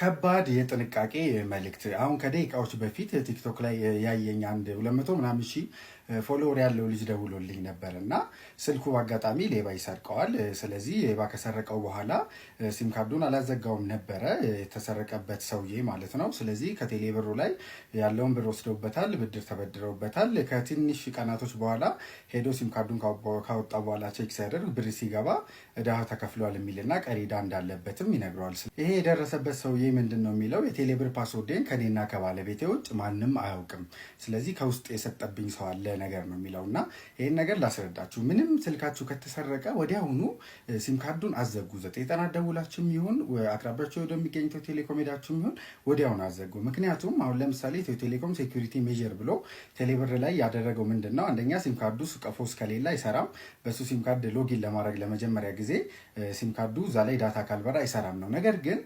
ከባድ የጥንቃቄ መልእክት አሁን ከደቂቃዎች በፊት ቲክቶክ ላይ ያየኝ አንድ 200 ምናምን ሺህ ፎሎወር ያለው ልጅ ደውሎልኝ ነበር እና ስልኩ አጋጣሚ ሌባ ይሰርቀዋል። ስለዚህ ሌባ ከሰረቀው በኋላ ሲም ካርዱን አላዘጋውም ነበረ የተሰረቀበት ሰውዬ ማለት ነው። ስለዚህ ከቴሌ ብሩ ላይ ያለውን ብር ወስደውበታል፣ ብድር ተበድረውበታል። ከትንሽ ቀናቶች በኋላ ሄዶ ሲም ካርዱን ካወጣ በኋላ ቼክ ሲያደርግ ብር ሲገባ እዳ ተከፍሏል የሚልና ቀሪ እዳ እንዳለበትም ይነግረዋል። ይሄ የደረሰበት ሰውዬ ምንድን ነው የሚለው የቴሌ ብር ፓስወርዴን ከኔና ከባለቤቴ ውጭ ማንም አያውቅም፣ ስለዚህ ከውስጥ የሰጠብኝ ሰው አለ ነገር ነው የሚለው እና ይህን ነገር ላስረዳችሁ። ምንም ስልካችሁ ከተሰረቀ ወዲያውኑ ሲም ካርዱን አዘጉ። 90 ደውላችሁም ይሁን አቅራቢያችሁ ወደሚገኝ ኢትዮ ቴሌኮም ሄዳችሁም ይሁን ወዲያውኑ አዘጉ። ምክንያቱም አሁን ለምሳሌ ኢትዮ ቴሌኮም ሴኩሪቲ ሜዥር ብሎ ቴሌብር ላይ ያደረገው ምንድን ነው? አንደኛ ሲም ካርዱ ቀፎ እስከሌለ አይሰራም። በሱ ሲም ካርድ ሎጊን ለማድረግ ለመጀመሪያ ጊዜ ሲም ካርዱ እዛ ላይ ዳታ ካልበራ አይሰራም ነው። ነገር ግን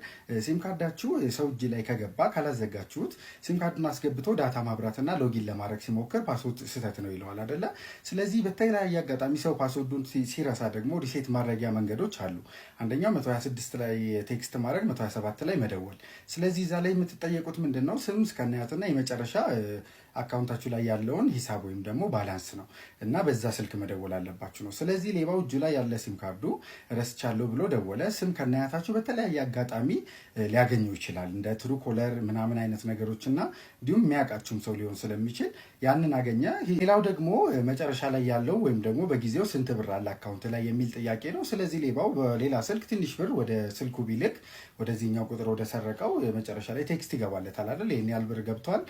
ሲም ካርዳችሁ ሰው እጅ ላይ ከገባ ካላዘጋችሁት ሲም ካርዱን አስገብቶ ዳታ ማብራትና ሎጊን ለማድረግ ሲሞክር ፓስወርድ ስህተት ነው ይለዋል አይደለ? ስለዚህ በተለያየ አጋጣሚ ሰው ፓስወርዱን ሲረሳ ደግሞ ሪሴት ማድረጊያ መንገዶች አሉ። አንደኛው 126 ላይ ቴክስት ማድረግ፣ 127 ላይ መደወል። ስለዚህ እዛ ላይ የምትጠየቁት ምንድነው? ስም እስከናያትና የመጨረሻ አካውንታችሁ ላይ ያለውን ሂሳብ ወይም ደግሞ ባላንስ ነው እና በዛ ስልክ መደወል አለባችሁ ነው። ስለዚህ ሌባው እጁ ላይ ያለ ሲም ካርዱ ረስቻለሁ ብሎ ደወለ። ስም ከናያታችሁ በተለያየ አጋጣሚ ሊያገኘው ይችላል እንደ ትሩ ኮለር ምናምን አይነት ነገሮች እና እንዲሁም የሚያውቃችሁም ሰው ሊሆን ስለሚችል ያንን አገኘ። ሌላው ደግሞ መጨረሻ ላይ ያለው ወይም ደግሞ በጊዜው ስንት ብር አለ አካውንት ላይ የሚል ጥያቄ ነው። ስለዚህ ሌባው በሌላ ስልክ ትንሽ ብር ወደ ስልኩ ቢልክ ወደዚህኛው ቁጥር ወደ ሰረቀው መጨረሻ ላይ ቴክስት ይገባለታል አይደል? ይሄን ያህል ብር ገብቷል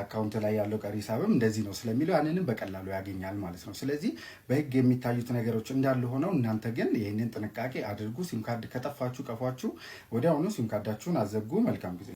አካውንት ላይ ያለው ቀሪ ሂሳብም እንደዚህ ነው ስለሚለው ያንንም በቀላሉ ያገኛል ማለት ነው። ስለዚህ በህግ የሚታዩት ነገሮች እንዳሉ ሆነው እናንተ ግን ይህንን ጥንቃቄ አድርጉ። ሲም ካርድ ከጠፋችሁ ቀፏችሁ ወዲያውኑ ሲም ካርዳችሁን አዘጉ። መልካም ጊዜ